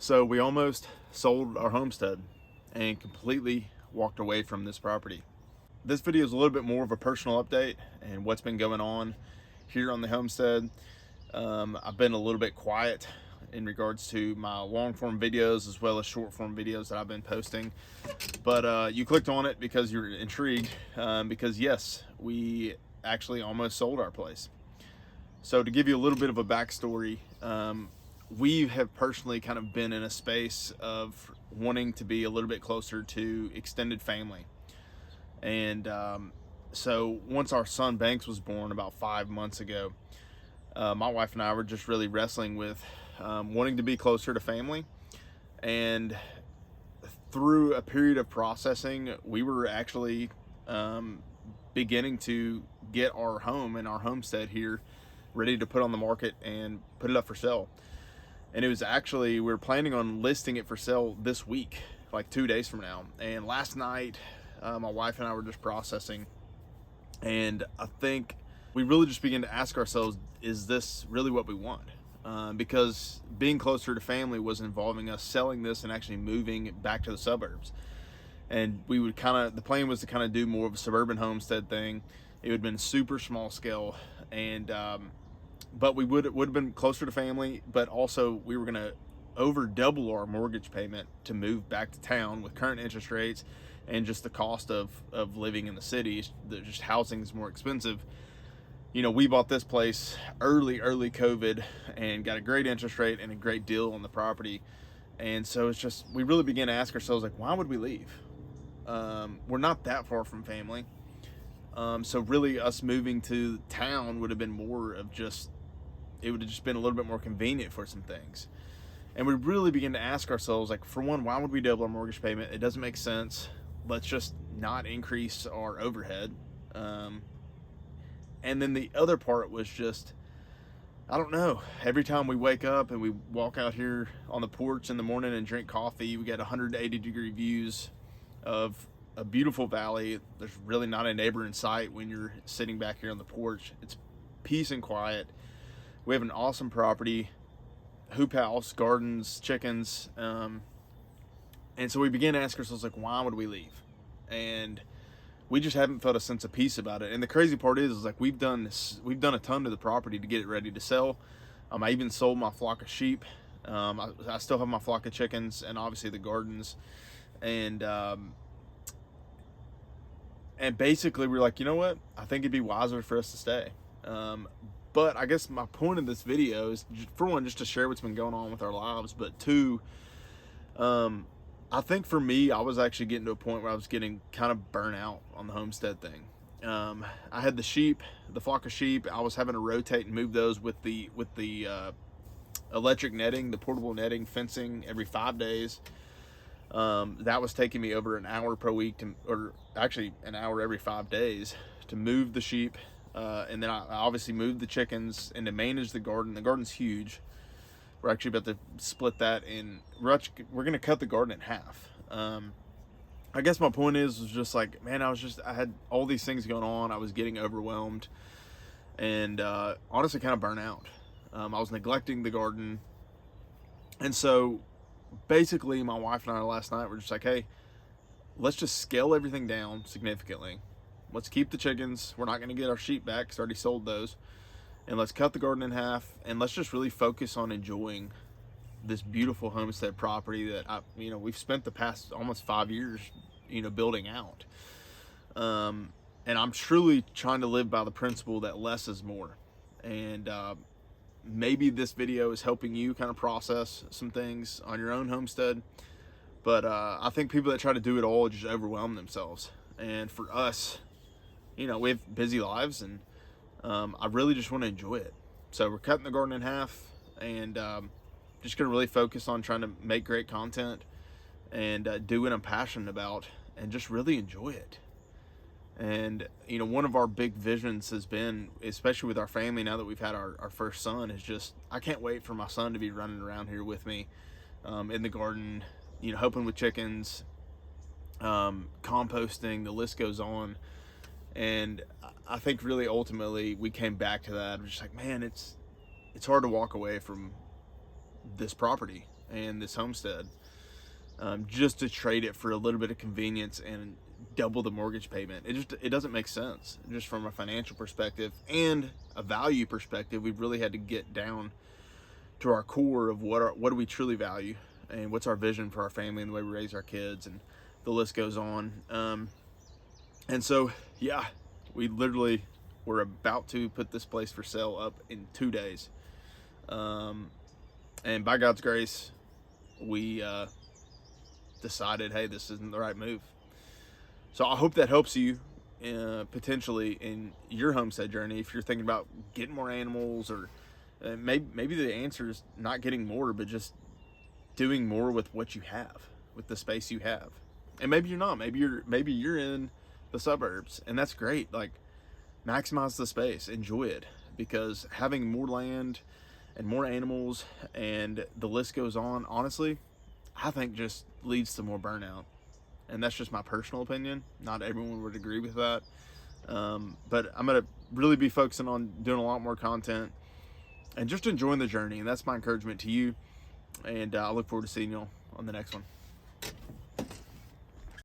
So we almost sold our homestead and completely walked away from this property. This video is a little bit more of a personal update and what's been going on here on the homestead. I've been a little bit quiet in regards to my long form videos as well as short form videos that I've been posting, but you clicked on it because you're intrigued, because yes, we actually almost sold our place. So to give you a little bit of a backstory, we have personally kind of been in a space of wanting to be a little bit closer to extended family. And so once our son Banks was born about 5 months ago, my wife and I were just really wrestling with wanting to be closer to family. And through a period of processing, we were actually beginning to get our home and our homestead here ready to put on the market and put it up for sale. And it was actually, we were planning on listing it for sale this week, like 2 days from now. And last night, my wife and I were just processing, and I think we really just began to ask ourselves, is this really what we want? Because being closer to family was involving us selling this and actually moving back to the suburbs. And we would the plan was to kind of do more of a suburban homestead thing. It would have been super small scale, and but we would have been closer to family, but also we were going to over double our mortgage payment to move back to town with current interest rates and just the cost of living in the city. Just housing is more expensive. You know, we bought this place early COVID and got a great interest rate and a great deal on the property. And so it's just, we really began to ask ourselves, like, why would we leave? We're not that far from family. So really us moving to town would have been more of just, it would have just been a little bit more convenient for some things. And we really begin to ask ourselves, like, for one, why would we double our mortgage payment? It doesn't make sense. Let's just not increase our overhead. And then the other part was just, I don't know, every time we wake up and we walk out here on the porch in the morning and drink coffee, we get 180-degree views of a beautiful valley. There's really not a neighbor in sight when you're sitting back here on the porch. It's peace and quiet. We have an awesome property, hoop house, gardens, chickens, and so we began to ask ourselves, like, why would we leave? And we just haven't felt a sense of peace about it. And the crazy part is like, we've done a ton to the property to get it ready to sell. I even sold my flock of sheep. I still have my flock of chickens and obviously the gardens, and basically we're like, you know what? I think it'd be wiser for us to stay. But I guess my point of this video is, for one, just to share what's been going on with our lives, but two, I think for me, I was actually getting to a point where I was getting kind of burnt out on the homestead thing. I had the flock of sheep. I was having to rotate and move those with the electric netting, the portable netting fencing every 5 days. That was taking me over an hour per week or actually an hour every 5 days to move the sheep. And then I obviously moved the chickens and to manage the garden. The garden's huge. We're actually about to split that in. We're going to cut the garden in half. I guess my point was just like, man, I had all these things going on. I was getting overwhelmed and honestly kind of burnt out. I was neglecting the garden. And so basically my wife and I last night were just like, hey, let's just scale everything down significantly. Let's keep the chickens. We're not going to get our sheep back because I already sold those. And let's cut the garden in half, and let's just really focus on enjoying this beautiful homestead property that we've spent the past almost 5 years, building out. And I'm truly trying to live by the principle that less is more. And maybe this video is helping you kind of process some things on your own homestead. But I think people that try to do it all just overwhelm themselves. And for us, we have busy lives, and I really just want to enjoy it. So we're cutting the garden in half, and just going to really focus on trying to make great content and do what I'm passionate about and just really enjoy it. And, one of our big visions has been, especially with our family now that we've had our first son, is just, I can't wait for my son to be running around here with me in the garden, helping with chickens, composting, the list goes on. And I think really ultimately we came back to that. I'm just like, man, it's hard to walk away from this property. and this homestead, just to trade it for a little bit of convenience and double the mortgage payment. It doesn't make sense, just from a financial perspective and a value perspective. We've really had to get down to our core of what do we truly value, and what's our vision for our family and the way we raise our kids, and the list goes on. And so, yeah, we literally were about to put this place for sale up in 2 days. And by God's grace, we decided, hey, this isn't the right move. So I hope that helps you potentially in your homestead journey. If you're thinking about getting more animals, or maybe the answer is not getting more, but just doing more with what you have, with the space you have. And maybe you're not. Maybe you're in the suburbs, and that's great. Like, maximize the space, enjoy it, because having more land and more animals, and the list goes on, honestly, I think just leads to more burnout. And that's just my personal opinion. Not everyone would agree with that. But I'm gonna really be focusing on doing a lot more content and just enjoying the journey. And that's my encouragement to you. And I look forward to seeing y'all on the next one.